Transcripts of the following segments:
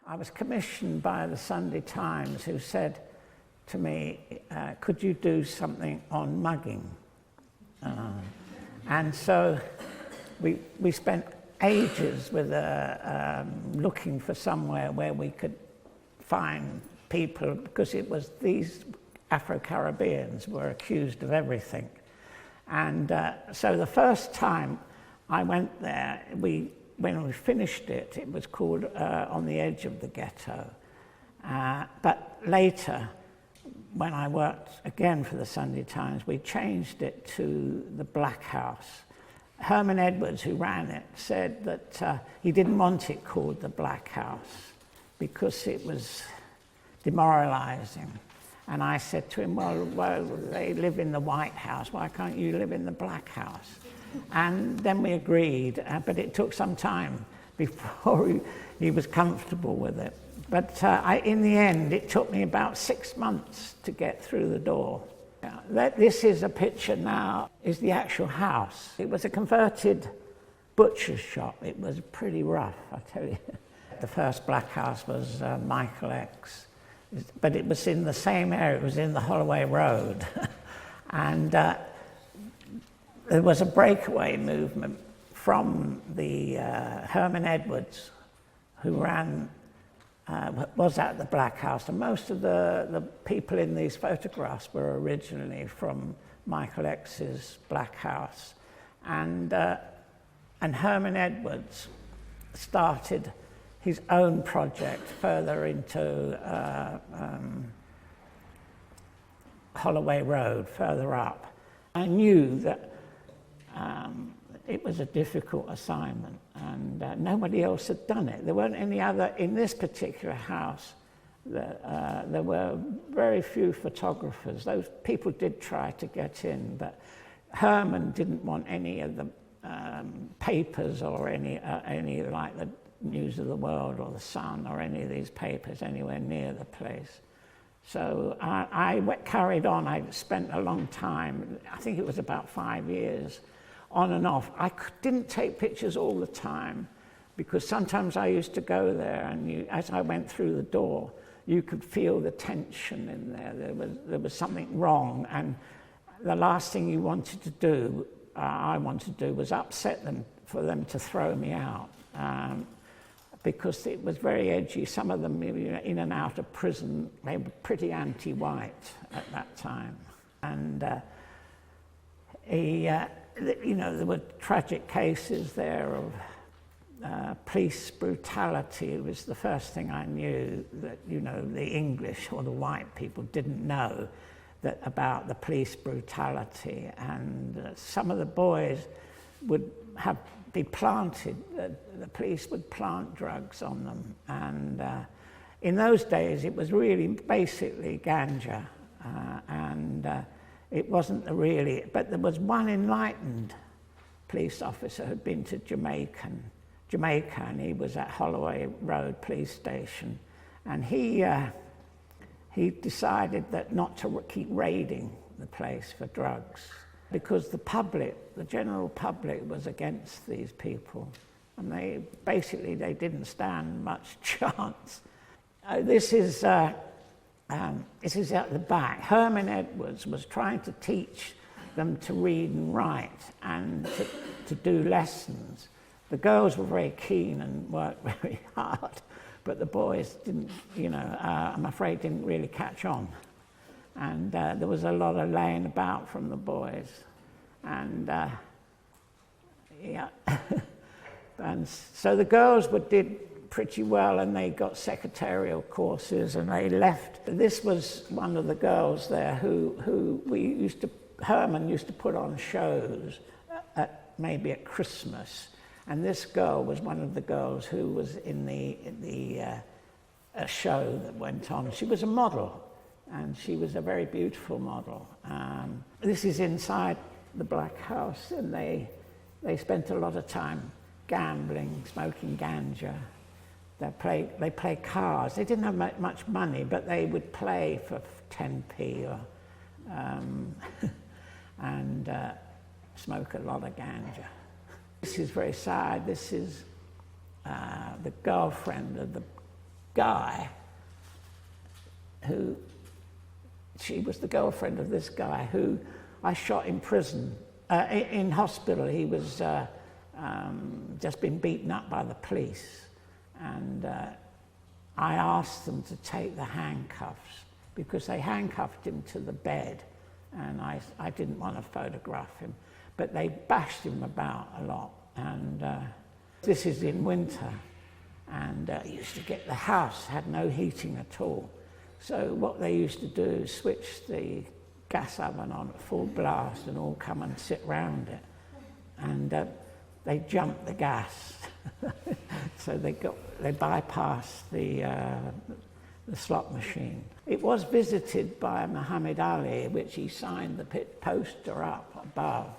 I was commissioned by the Sunday Times, who said to me, could you do something on mugging? And so we spent ages with looking for somewhere where we could find people, because it was these Afro-Caribbeans were accused of everything. And so the first time I went there, when we finished it, it was called On the Edge of the Ghetto. But later, when I worked again for the Sunday Times, we changed it to the Black House. Herman Edwards, who ran it, said that he didn't want it called the Black House because it was demoralizing. And I said to him, well, they live in the White House, why can't you live in the Black House? And then we agreed, but it took some time before he was comfortable with it. But in the end, it took me about 6 months to get through the door. This is a picture now, is the actual house. It was a converted butcher's shop. It was pretty rough, I tell you. The first Black House was Michael X, but it was in the same area, it was in the Holloway Road. And there was a breakaway movement from the Herman Edwards, who was at the Black House, and most of the people in these photographs were originally from Michael X's Black House. And Herman Edwards started his own project further into Holloway Road, further up. I knew that it was a difficult assignment, and nobody else had done it. There weren't any other, in this particular house, there were very few photographers. Those people did try to get in, but Herman didn't want any of the papers or any like the News of the World or the Sun or any of these papers anywhere near the place. So I carried on. I spent a long time, I think it was about 5 years, on and off. I didn't take pictures all the time, because sometimes I used to go there, and as I went through the door, you could feel the tension in there. There was something wrong, and the last thing you wanted to do, I wanted to do, was upset them, for them to throw me out, because it was very edgy. Some of them, in and out of prison, they were pretty anti-white at that time. And there were tragic cases there of police brutality. It was the first thing I knew that, the English or the white people didn't know about the police brutality. And some of the boys would be planted, the police would plant drugs on them. And in those days, it was really basically ganja. It wasn't really, but there was one enlightened police officer who'd been to Jamaica, and he was at Holloway Road police station, and he decided that not to keep raiding the place for drugs, because the general public was against these people, and they didn't stand much chance. This is at the back. Herman Edwards was trying to teach them to read and write and to do lessons. The girls were very keen and worked very hard, but the boys didn't, I'm afraid didn't really catch on. And there was a lot of laying about from the boys. And and so the girls did pretty well, and they got secretarial courses, and they left. This was one of the girls there who Herman used to put on shows maybe at Christmas, and this girl was one of the girls who was in a show that went on. She was a model, and she was a very beautiful model. This is inside the Black House, and they spent a lot of time gambling, smoking ganja. They play cards. They didn't have much money, but they would play for 10p or, and smoke a lot of ganja. This is very sad. This is the girlfriend of the guy who, she was the girlfriend of this guy who I shot in prison, in hospital. He was just been beaten up by the police, and I asked them to take the handcuffs because they handcuffed him to the bed, and I didn't want to photograph him, but they bashed him about a lot. And this is in winter, and used to get, the house had no heating at all. So what they used to do is switch the gas oven on at full blast and all come and sit round it. And they jumped the gas. So they bypassed the slot machine. It was visited by Muhammad Ali, which he signed the poster up above.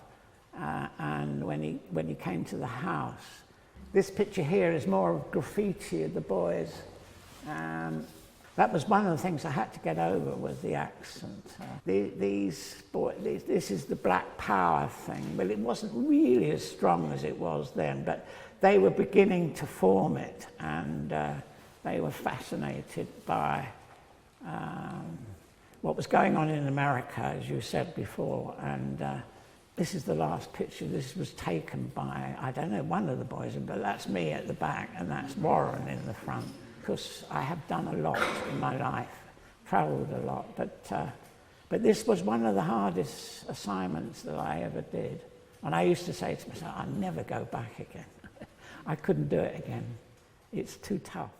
And when he came to the house, this picture here is more of graffiti of the boys. That was one of the things I had to get over, was the accent. This is the Black Power thing. Well, it wasn't really as strong as it was then, but they were beginning to form it, and they were fascinated by what was going on in America, as you said before. And this is the last picture. This was taken by, I don't know, one of the boys, but that's me at the back, and that's Warren in the front. Because I have done a lot in my life, travelled a lot, but this was one of the hardest assignments that I ever did. And I used to say to myself, I'll never go back again. I couldn't do it again. It's too tough.